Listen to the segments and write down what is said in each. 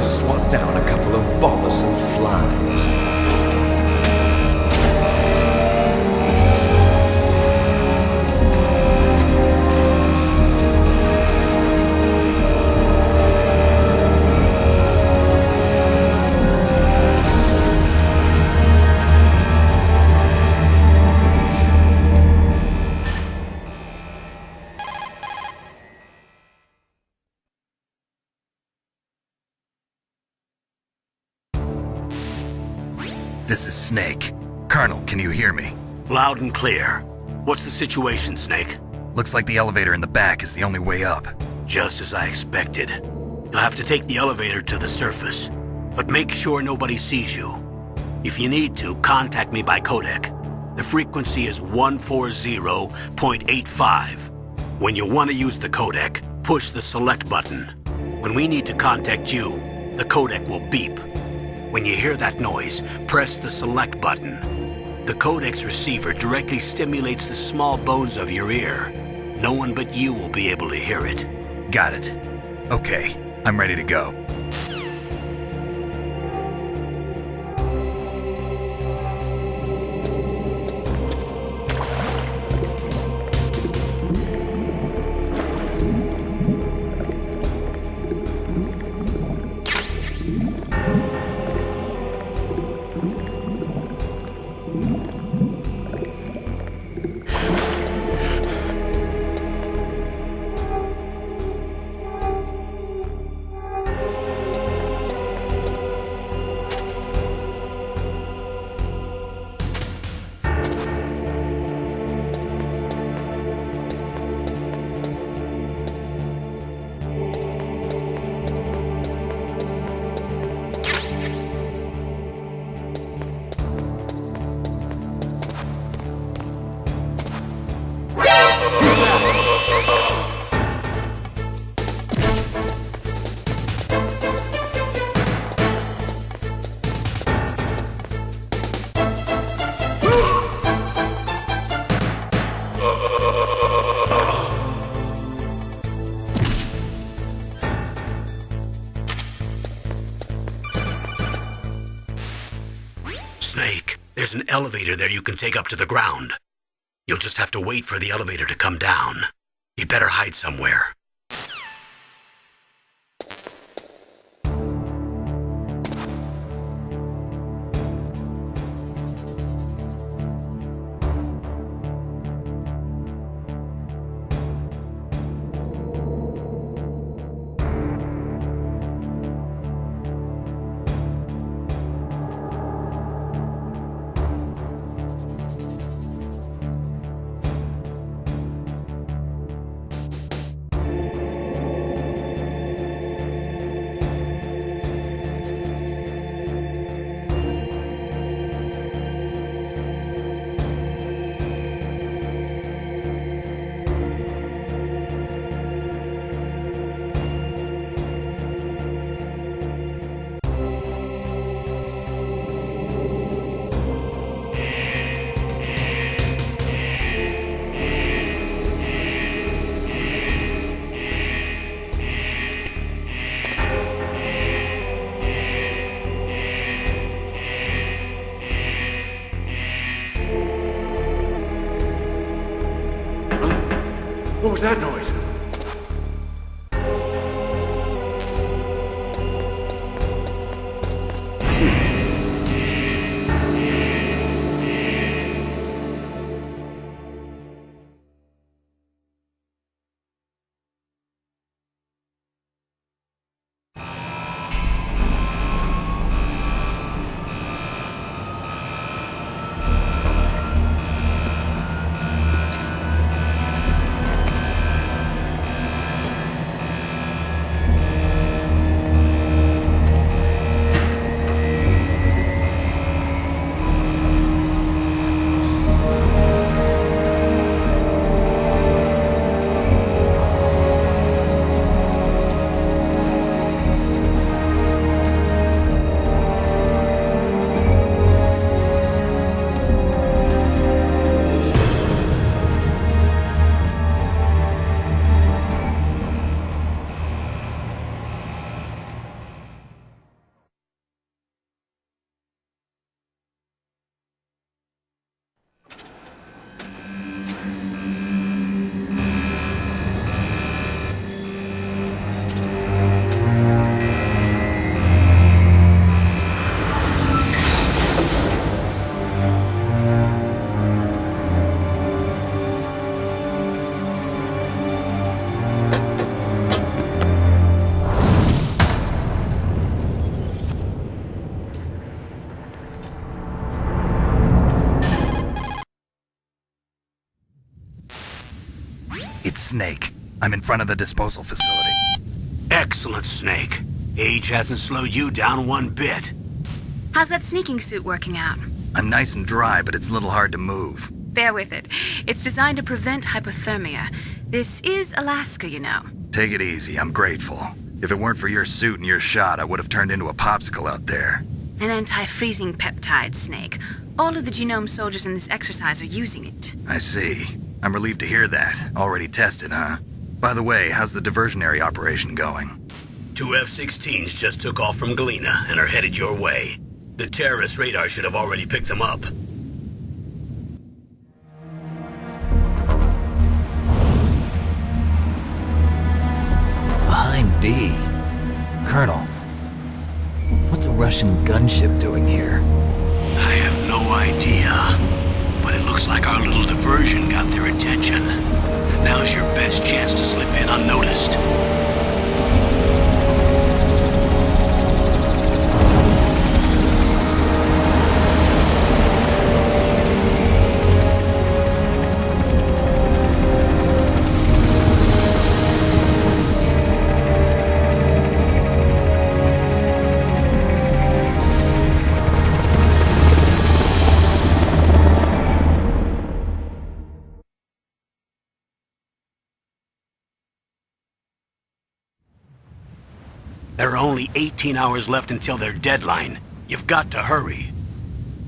to swat down a couple of bothersome flies. This is Snake. Colonel, can you hear me? Loud and clear. What's the situation, Snake? Looks like the elevator in the back is the only way up. Just as I expected. You'll have to take the elevator to the surface, but make sure nobody sees you. If you need to, contact me by codec. The frequency is 140.85. When you want to use the codec, push the select button. When we need to contact you, the codec will beep. When you hear that noise, press the select button. The codec's receiver directly stimulates the small bones of your ear. No one but you will be able to hear it. Got it. Okay, I'm ready to go. Snake, there's an elevator there you can take up to the ground. You'll just have to wait for the elevator to come down. You better hide somewhere. What was that noise? Snake. I'm in front of the disposal facility. Excellent, Snake. Age hasn't slowed you down one bit. How's that sneaking suit working out? I'm nice and dry, but it's a little hard to move. Bear with it. It's designed to prevent hypothermia. This is Alaska, you know. Take it easy, I'm grateful. If it weren't for your suit and your shot, I would have turned into a popsicle out there. An anti-freezing peptide, Snake. All of the genome soldiers in this exercise are using it. I see. I'm relieved to hear that. Already tested, huh? By the way, how's the diversionary operation going? 2 F-16s just took off from Galena and are headed your way. The terrorist radar should have already picked them up. Behind D. Colonel, what's a Russian gunship doing here? I have no idea, but it looks like our little diversion got their attention. Now's your best chance to slip in unnoticed. There are only 18 hours left until their deadline. You've got to hurry.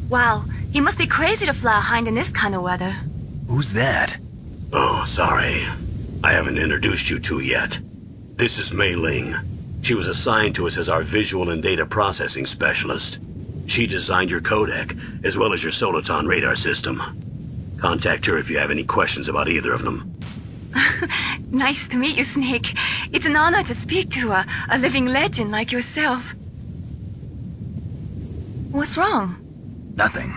Wow, he must be crazy to fly a hind in this kind of weather. Who's that? Oh, sorry. I haven't introduced you to yet. This is Mei Ling. She was assigned to us as our visual and data processing specialist. She designed your codec, as well as your Soliton radar system. Contact her if you have any questions about either of them. Nice to meet you, Snake. It's an honor to speak to a living legend like yourself. What's wrong? Nothing.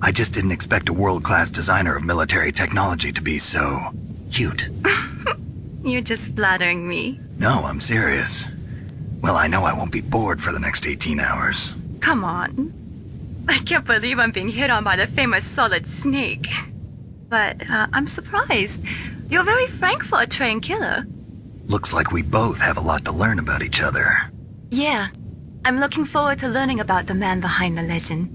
I just didn't expect a world-class designer of military technology to be so cute. You're just flattering me. No, I'm serious. Well, I know I won't be bored for the next 18 hours. Come on. I can't believe I'm being hit on by the famous Solid Snake. But I'm surprised. You're very frank for a trained killer. Looks like we both have a lot to learn about each other. Yeah. I'm looking forward to learning about the man behind the legend.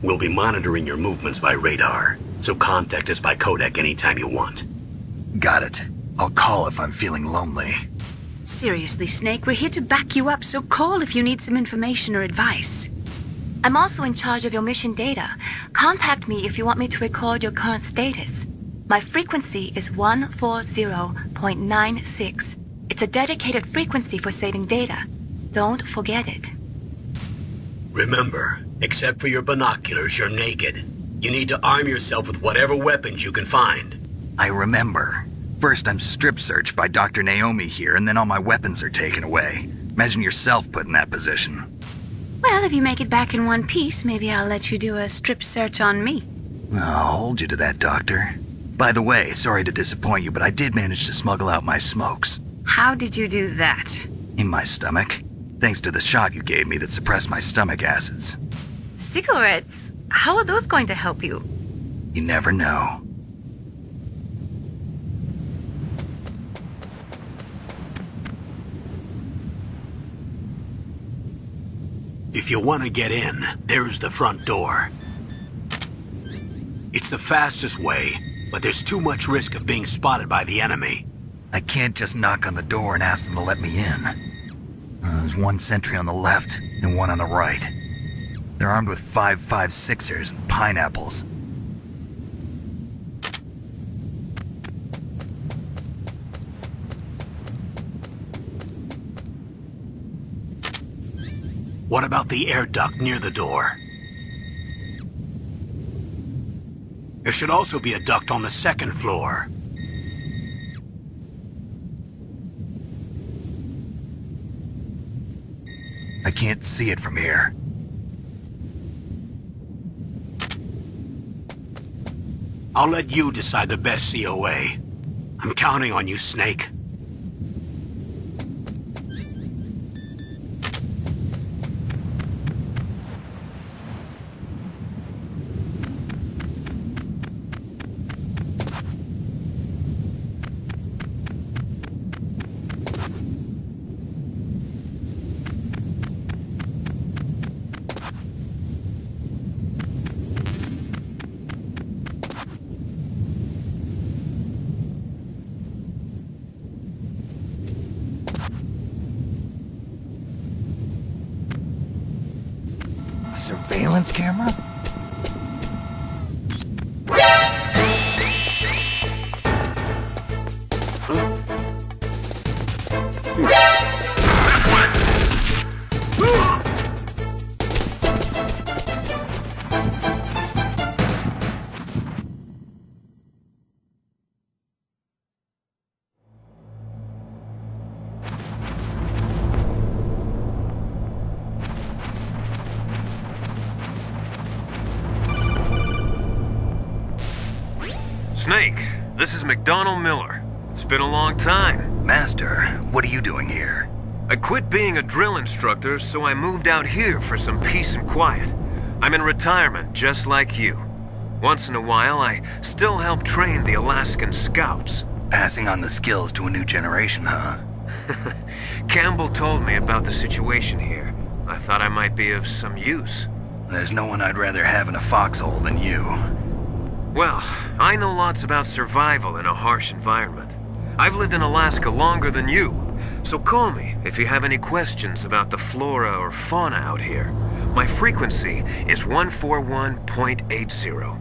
We'll be monitoring your movements by radar, so contact us by codec anytime you want. Got it. I'll call if I'm feeling lonely. Seriously, Snake, we're here to back you up, so call if you need some information or advice. I'm also in charge of your mission data. Contact me if you want me to record your current status. My frequency is 140.96. It's a dedicated frequency for saving data. Don't forget it. Remember, except for your binoculars, you're naked. You need to arm yourself with whatever weapons you can find. I remember. First I'm strip searched by Dr. Naomi here, and then all my weapons are taken away. Imagine yourself put in that position. Well, if you make it back in one piece, maybe I'll let you do a strip search on me. I'll hold you to that, Doctor. By the way, sorry to disappoint you, but I did manage to smuggle out my smokes. How did you do that? In my stomach. Thanks to the shot you gave me that suppressed my stomach acids. Cigarettes? How are those going to help you? You never know. If you want to get in, there's the front door. It's the fastest way, but there's too much risk of being spotted by the enemy. I can't just knock on the door and ask them to let me in. There's one sentry on the left and one on the right. They're armed with 5.56ers and pineapples. What about the air duct near the door? There should also be a duct on the second floor. I can't see it from here. I'll let you decide the best COA. I'm counting on you, Snake. Surveillance camera? Snake, this is McDonald Miller. It's been a long time. Master, what are you doing here? I quit being a drill instructor, so I moved out here for some peace and quiet. I'm in retirement, just like you. Once in a while, I still help train the Alaskan Scouts. Passing on the skills to a new generation, huh? Campbell told me about the situation here. I thought I might be of some use. There's no one I'd rather have in a foxhole than you. Well, I know lots about survival in a harsh environment. I've lived in Alaska longer than you, so call me if you have any questions about the flora or fauna out here. My frequency is 141.80.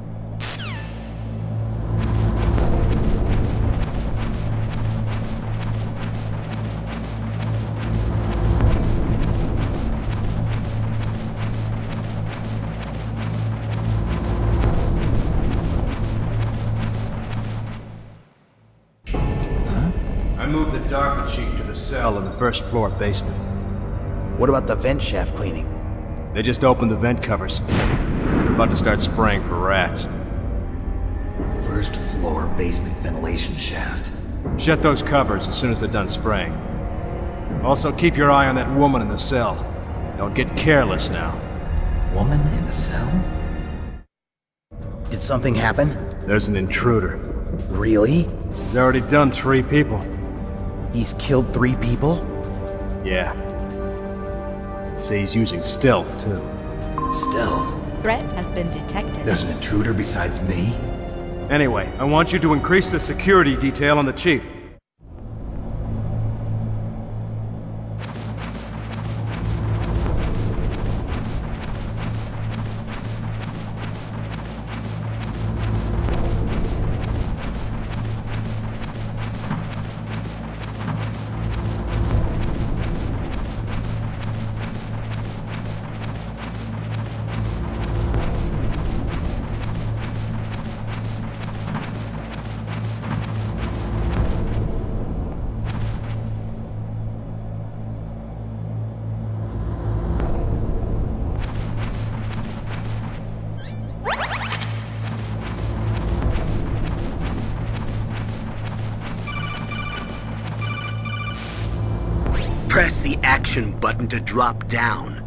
I moved the DARPA chief to the cell in the first floor basement. What about the vent shaft cleaning? They just opened the vent covers. They're about to start spraying for rats. First floor basement ventilation shaft. Shut those covers as soon as they're done spraying. Also, keep your eye on that woman in the cell. Don't get careless now. Woman in the cell? Did something happen? There's an intruder. Really? He's already done 3 people. He's killed 3 people? Yeah. Say he's using stealth, too. Stealth? Threat has been detected. There's an intruder besides me? Anyway, I want you to increase the security detail on the chief. Press the action button to drop down.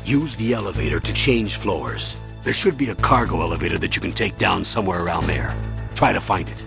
Use the elevator to change floors. There should be a cargo elevator that you can take down somewhere around there. Try to find it.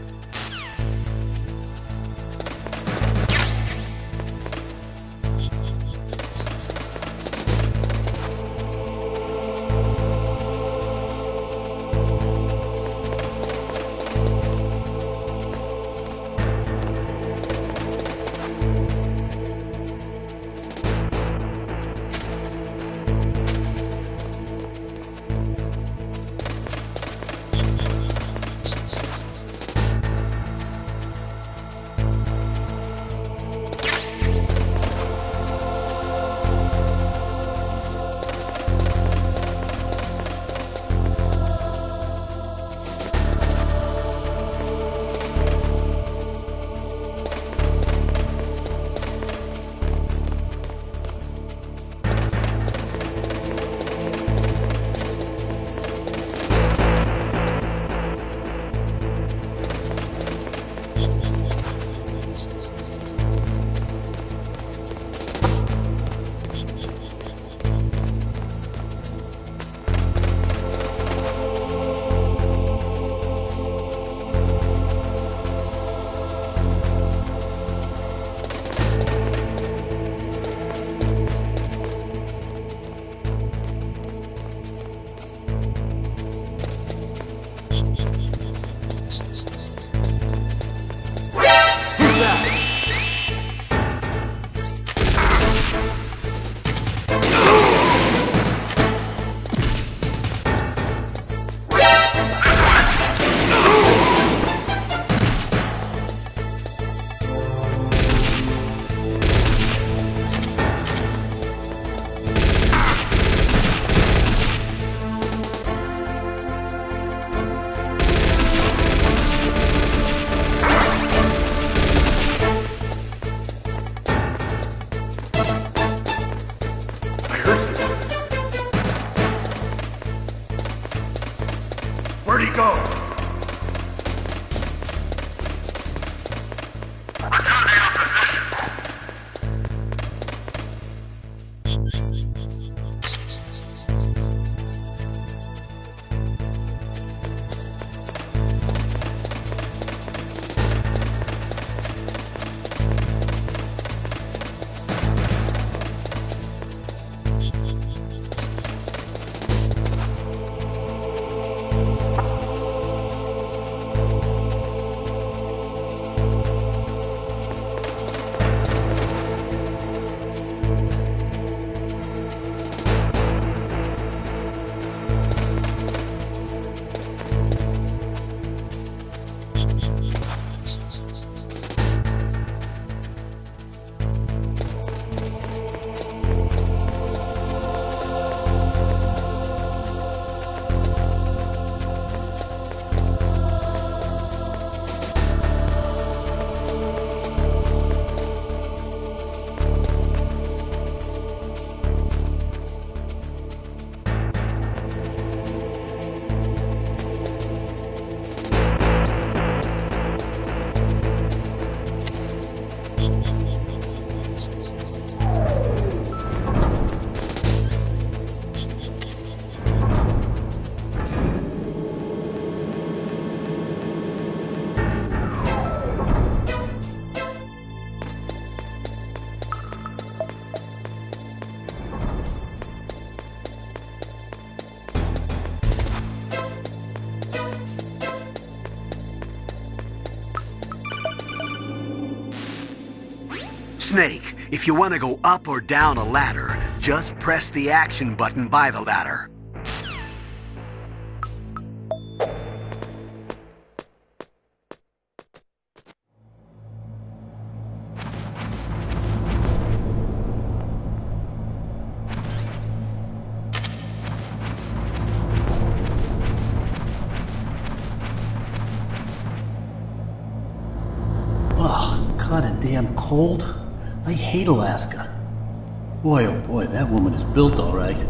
Where'd he go? Snake, if you want to go up or down a ladder, just press the action button by the ladder. Oh, kinda damn cold. I hate Alaska. Boy, oh boy, that woman is built all right.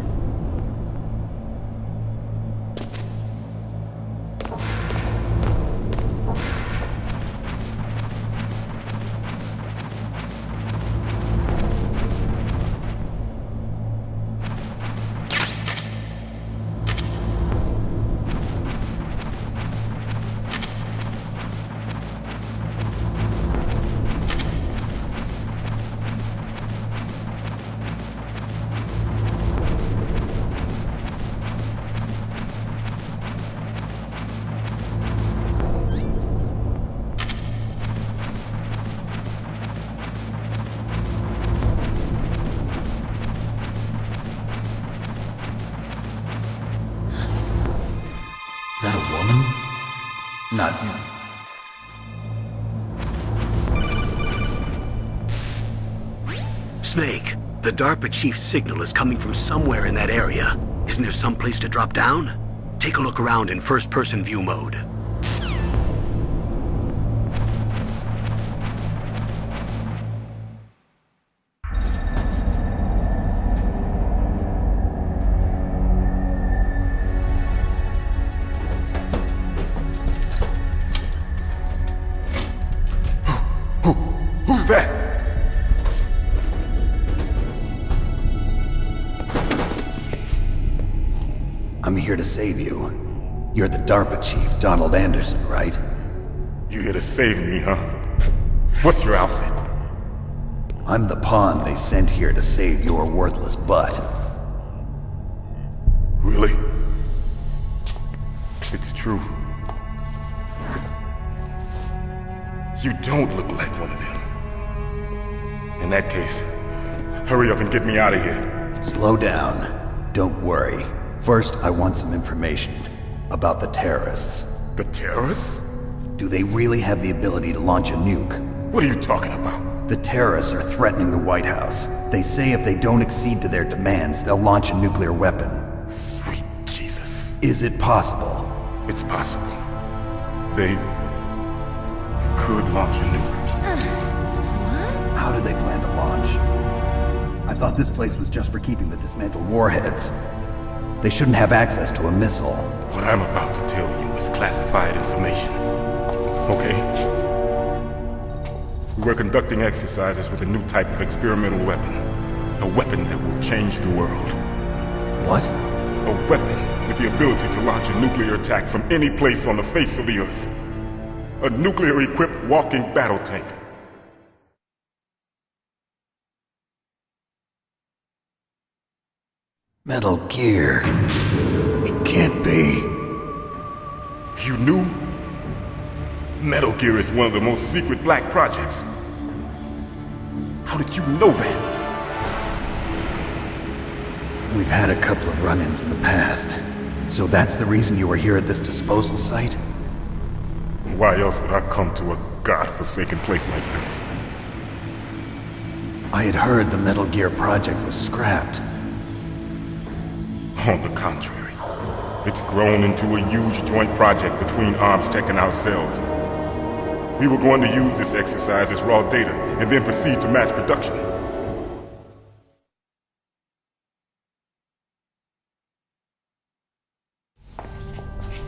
Is that a woman? Not him. Snake, the DARPA chief's signal is coming from somewhere in that area. Isn't there some place to drop down? Take a look around in first-person view mode. Who's that? I'm here to save you. You're the DARPA chief, Donald Anderson, right? You here to save me, huh? What's your outfit? I'm the pawn they sent here to save your worthless butt. Really? It's true. You don't look like one of them. In that case, hurry up and get me out of here. Slow down. Don't worry. First, I want some information about the terrorists. The terrorists? Do they really have the ability to launch a nuke? What are you talking about? The terrorists are threatening the White House. They say if they don't accede to their demands, they'll launch a nuclear weapon. Sweet Jesus. Is it possible? It's possible. They could launch a nuke. How do they plan to launch? I thought this place was just for keeping the dismantled warheads. They shouldn't have access to a missile. What I'm about to tell you is classified information. Okay? We were conducting exercises with a new type of experimental weapon. A weapon that will change the world. What? A weapon with the ability to launch a nuclear attack from any place on the face of the Earth. A nuclear-equipped walking battle tank. Metal Gear. It can't be. You knew? Metal Gear is one of the most secret black projects. How did you know that? We've had a couple of run-ins in the past. So that's the reason you were here at this disposal site? Why else would I come to a godforsaken place like this? I had heard the Metal Gear project was scrapped. On the contrary, it's grown into a huge joint project between ArmsTech and ourselves. We were going to use this exercise as raw data and then proceed to mass production.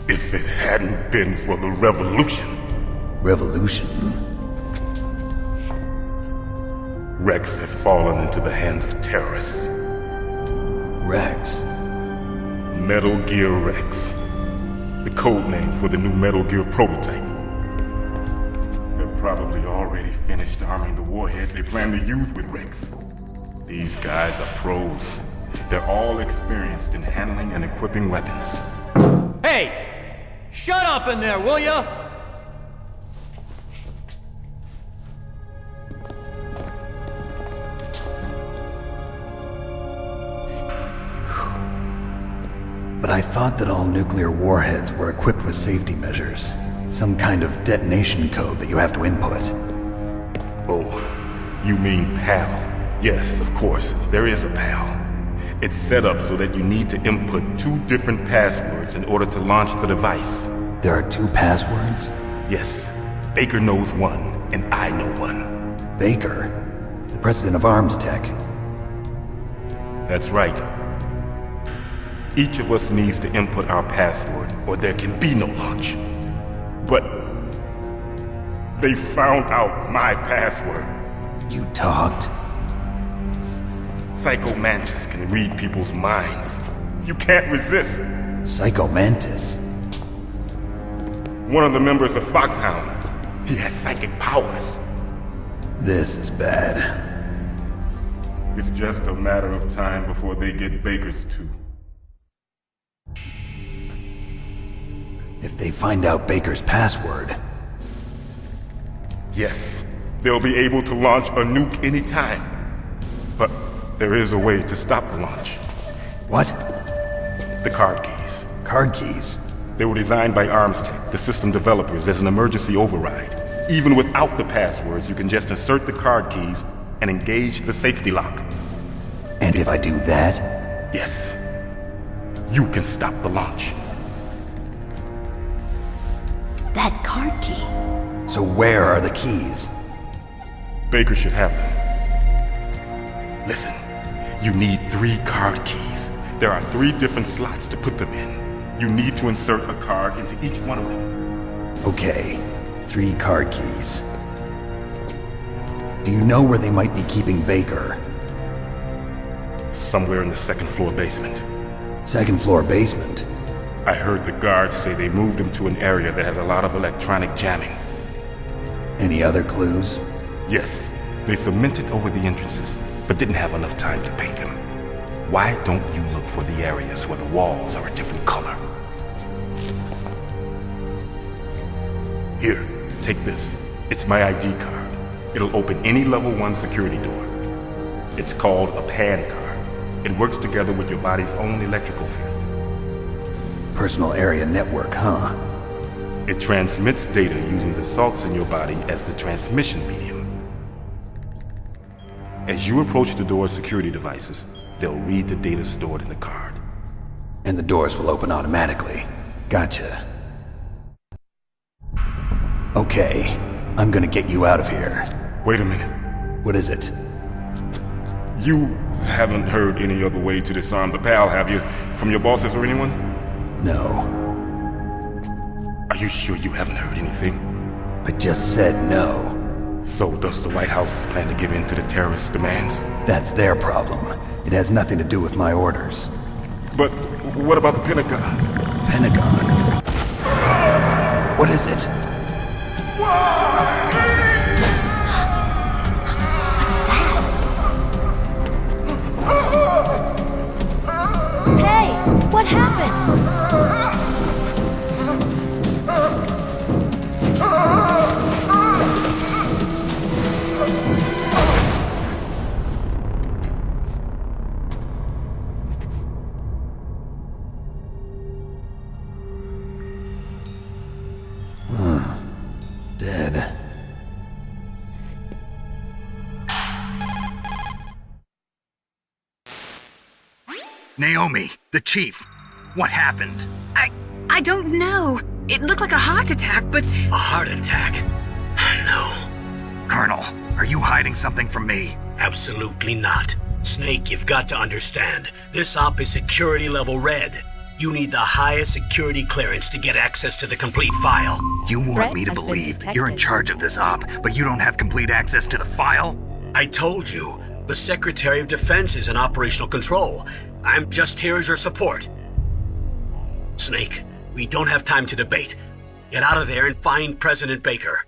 If it hadn't been for the revolution. Revolution? Rex has fallen into the hands of terrorists. Rex? Metal Gear Rex. The code name for the new Metal Gear prototype. They're probably already finished arming the warhead they plan to use with Rex. These guys are pros. They're all experienced in handling and equipping weapons. Hey! Shut up in there, will ya? But I thought that all nuclear warheads were equipped with safety measures. Some kind of detonation code that you have to input. Oh, you mean PAL? Yes, of course, there is a PAL. It's set up so that you need to input 2 different passwords in order to launch the device. There are 2 passwords? Yes. Baker knows one, and I know one. Baker? The president of ArmsTech? That's right. Each of us needs to input our password, or there can be no launch. But they found out my password. You talked? Psycho Mantis can read people's minds. You can't resist. Psycho Mantis? One of the members of Foxhound. He has psychic powers. This is bad. It's just a matter of time before they get Baker's too. If they find out Baker's password... Yes, they'll be able to launch a nuke anytime. But there is a way to stop the launch. What? The card keys. Card keys? They were designed by ArmsTech, the system developers, as an emergency override. Even without the passwords, you can just insert the card keys and engage the safety lock. And if I do that? Yes. You can stop the launch. That card key. So where are the keys? Baker should have them. Listen, you need 3 card keys. There are 3 different slots to put them in. You need to insert a card into each one of them. Okay, 3 card keys. Do you know where they might be keeping Baker? Somewhere in the 2nd floor basement. 2nd floor basement? I heard the guards say they moved him to an area that has a lot of electronic jamming. Any other clues? Yes, they cemented over the entrances, but didn't have enough time to paint them. Why don't you look for the areas where the walls are a different color? Here, take this. It's my ID card. It'll open any level 1 security door. It's called a PAN card. It works together with your body's own electrical field. Personal area network, huh? It transmits data using the salts in your body as the transmission medium. As you approach the door's security devices, they'll read the data stored in the card. And the doors will open automatically. Gotcha. Okay, I'm gonna get you out of here. Wait a minute. What is it? You haven't heard any other way to disarm the PAL, have you? From your bosses or anyone? No. Are you sure you haven't heard anything? I just said no. So does the White House plan to give in to the terrorists' demands? That's their problem. It has nothing to do with my orders. But what about the Pentagon? Pentagon? What is it? Hey, what happened? Dead. Naomi, the chief. What happened? I don't know. It looked like a heart attack, but A heart attack? No, Colonel, are you hiding something from me? absolutely not. Snake, you've got to understand. This op is security level red. You need the highest security clearance to get access to the complete file. You want Threat me to has been believe that you're in detected. charge of this op, but you don't have complete access to the file? I told you, the Secretary of Defense is in operational control. I'm just here as your support. Snake, we don't have time to debate. Get out of there and find President Baker.